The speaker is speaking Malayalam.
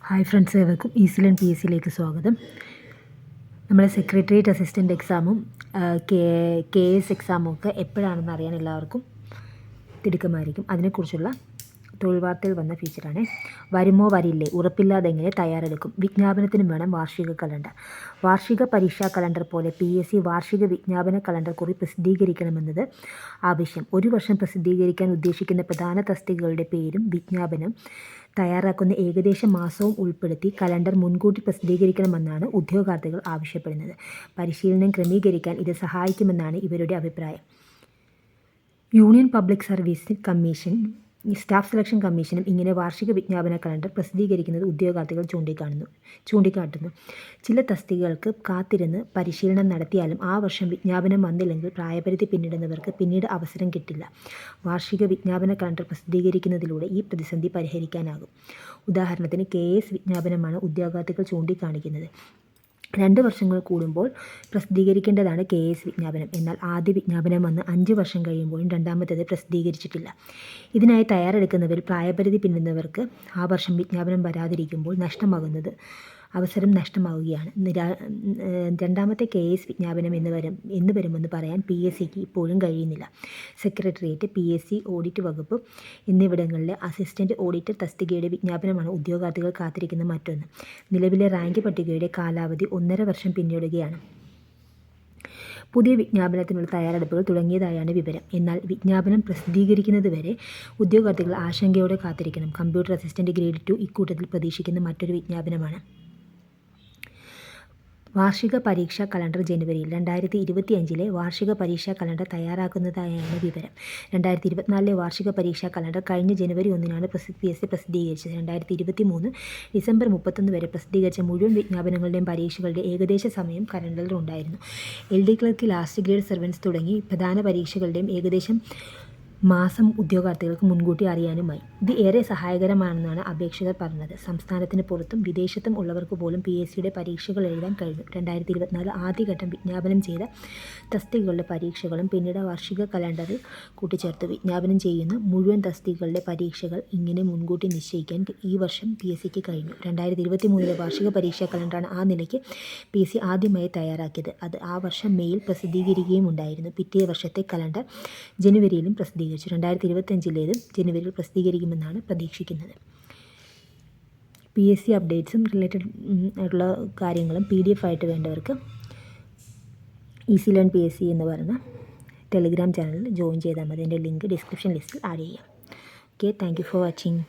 ഹായ് ഫ്രണ്ട്സ്, ഏവർക്കും ഈസി ലേൺ പി എസ് സിയിലേക്ക് സ്വാഗതം. നമ്മുടെ സെക്രട്ടേറിയറ്റ് അസിസ്റ്റൻ്റ് എക്സാമും കെ എസ് എക്സാമും ഒക്കെ എപ്പോഴാണെന്ന് അറിയാൻ എല്ലാവർക്കും തിടുക്കമായിരിക്കും. അതിനെക്കുറിച്ചുള്ള തൊഴിൽ വാർത്തയിൽ വന്ന ഫീച്ചറാണ്. വരുമോ വരില്ലേ, ഉറപ്പില്ലാതെങ്ങനെ തയ്യാറെടുക്കും, വിജ്ഞാപനത്തിനും വേണം വാർഷിക കലണ്ടർ. വാർഷിക പരീക്ഷാ കലണ്ടർ പോലെ PSC വാർഷിക വിജ്ഞാപന കലണ്ടർ കുറി പ്രസിദ്ധീകരിക്കണമെന്നത് ആവശ്യം. ഒരു വർഷം പ്രസിദ്ധീകരിക്കാൻ ഉദ്ദേശിക്കുന്ന പ്രധാന തസ്തികകളുടെ പേരും വിജ്ഞാപനം തയ്യാറാക്കുന്ന ഏകദേശ മാസവും ഉൾപ്പെടുത്തി കലണ്ടർ മുൻകൂട്ടി പ്രസിദ്ധീകരിക്കണമെന്നാണ് ഉദ്യോഗാർത്ഥികൾ ആവശ്യപ്പെടുന്നത്. പരിശീലനം ക്രമീകരിക്കാൻ ഇത് സഹായിക്കുമെന്നാണ് ഇവരുടെ അഭിപ്രായം. Union public service commission, staff selection കമ്മീഷനും ഇങ്ങനെ വാർഷിക വിജ്ഞാപന കലണ്ടർ പ്രസിദ്ധീകരിക്കുന്നത് ഉദ്യോഗാർത്ഥികൾ ചൂണ്ടിക്കാട്ടുന്നു. ചില തസ്തികകൾക്ക് കാത്തിരുന്ന് പരിശീലനം നടത്തിയാലും ആ വർഷം വിജ്ഞാപനം വന്നില്ലെങ്കിൽ പ്രായപരിധി പിന്നിടുന്നവർക്ക് പിന്നീട് അവസരം കിട്ടില്ല. വാർഷിക വിജ്ഞാപന കലണ്ടർ പ്രസിദ്ധീകരിക്കുന്നതിലൂടെ ഈ പ്രതിസന്ധി പരിഹരിക്കാനാകും. ഉദാഹരണത്തിന് KS വിജ്ഞാപനമാണ് ഉദ്യോഗാർത്ഥികൾ ചൂണ്ടിക്കാണിക്കുന്നത്. 2 വർഷങ്ങൾ കൂടുമ്പോൾ പ്രസിദ്ധീകരിക്കേണ്ടതാണ് KS വിജ്ഞാപനം. എന്നാൽ ആദ്യ വിജ്ഞാപനം വന്ന് 5 വർഷം കഴിയുമ്പോഴും രണ്ടാമത്തേത് പ്രസിദ്ധീകരിച്ചിട്ടില്ല. ഇതിനായി തയ്യാറെടുക്കുന്നവരിൽ പ്രായപരിധി പിന്നിടുന്നവർക്ക് ആ വർഷം വിജ്ഞാപനം വരാതിരിക്കുമ്പോൾ അവസരം നഷ്ടമാവുകയാണ്. രണ്ടാമത്തെ KS വിജ്ഞാപനം എന്ന് വരുമെന്ന് പറയാൻ PSCക്ക് ഇപ്പോഴും കഴിയുന്നില്ല. സെക്രട്ടേറിയറ്റ്, PSC ഓഡിറ്റ് വകുപ്പ് എന്നിവിടങ്ങളിലെ അസിസ്റ്റൻ്റ് ഓഡിറ്റർ തസ്തികയുടെ വിജ്ഞാപനമാണ് ഉദ്യോഗാർത്ഥികൾ കാത്തിരിക്കുന്ന മറ്റൊന്ന്. നിലവിലെ റാങ്ക് പട്ടികയുടെ കാലാവധി 1.5 വർഷം പിന്നിടുകയാണ്. പുതിയ വിജ്ഞാപനത്തിനുള്ള തയ്യാറെടുപ്പുകൾ തുടങ്ങിയതായാണ് വിവരം. എന്നാൽ വിജ്ഞാപനം പ്രസിദ്ധീകരിക്കുന്നതുവരെ ഉദ്യോഗാർത്ഥികൾ ആശങ്കയോടെ കാത്തിരിക്കണം. കമ്പ്യൂട്ടർ അസിസ്റ്റൻ്റ് ഗ്രേഡ് 2 ഇക്കൂട്ടത്തിൽ പ്രതീക്ഷിക്കുന്ന മറ്റൊരു വിജ്ഞാപനമാണ്. വാർഷിക പരീക്ഷാ കലണ്ടർ ജനുവരിയിൽ. 2025 വാർഷിക പരീക്ഷാ കലണ്ടർ തയ്യാറാക്കുന്നതായാണ് വിവരം. 2024 വാർഷിക പരീക്ഷാ കലണ്ടർ കഴിഞ്ഞ ജനുവരി 1 PSC പ്രസിദ്ധീകരിച്ചത്. 2023 ഡിസംബർ 31 വരെ പ്രസിദ്ധീകരിച്ച മുഴുവൻ വിജ്ഞാപനങ്ങളുടെയും പരീക്ഷകളുടെ ഏകദേശ സമയം കലണ്ടറിൽ ഉണ്ടായിരുന്നു. LD clerk, last grade servants തുടങ്ങി പ്രധാന പരീക്ഷകളുടെയും ഏകദേശം മാസം ഉദ്യോഗാർത്ഥികൾക്ക് മുൻകൂട്ടി അറിയാനുമായി. ഇത് ഏറെ സഹായകരമാണെന്നാണ് അപേക്ഷകർ പറഞ്ഞത്. സംസ്ഥാനത്തിന് പുറത്തും വിദേശത്തും ഉള്ളവർക്ക് പോലും PSCയുടെ പരീക്ഷകൾ എഴുതാൻ കഴിഞ്ഞു. 2024 ആദ്യഘട്ടം വിജ്ഞാപനം ചെയ്ത തസ്തികകളുടെ പരീക്ഷകളും പിന്നീട് വാർഷിക കലണ്ടറിൽ കൂട്ടിച്ചേർത്തു. വിജ്ഞാപനം ചെയ്യുന്ന മുഴുവൻ തസ്തികകളുടെ പരീക്ഷകൾ ഇങ്ങനെ മുൻകൂട്ടി നിശ്ചയിക്കാൻ ഈ വർഷം PSCക്ക് കഴിഞ്ഞു. 2023 വാർഷിക പരീക്ഷാ കലണ്ടറാണ് ആ നിലയ്ക്ക് PSC ആദ്യമായി തയ്യാറാക്കിയത്. അത് ആ വർഷം മെയ്യിൽ പ്രസിദ്ധീകരിക്കുകയും ഉണ്ടായിരുന്നു. പിറ്റേ വർഷത്തെ കലണ്ടർ ജനുവരിയിലും പ്രസിദ്ധീകരിച്ചു. 2025 ജനുവരിയിൽ പ്രസിദ്ധീകരിക്കുമെന്നാണ് പ്രതീക്ഷിക്കുന്നത്. PSC അപ്ഡേറ്റ്സും റിലേറ്റഡ് ആയിട്ടുള്ള കാര്യങ്ങളും PDF ആയിട്ട് വേണ്ടവർക്ക് ഈസി ലേൺ PSC എന്ന് പറയുന്ന ടെലിഗ്രാം ചാനലിൽ ജോയിൻ ചെയ്താൽ മതി. അതിൻ്റെ ലിങ്ക് ഡിസ്ക്രിപ്ഷൻ ലിസ്റ്റിൽ ആഡ് ചെയ്യാം. Okay, thank you for watching.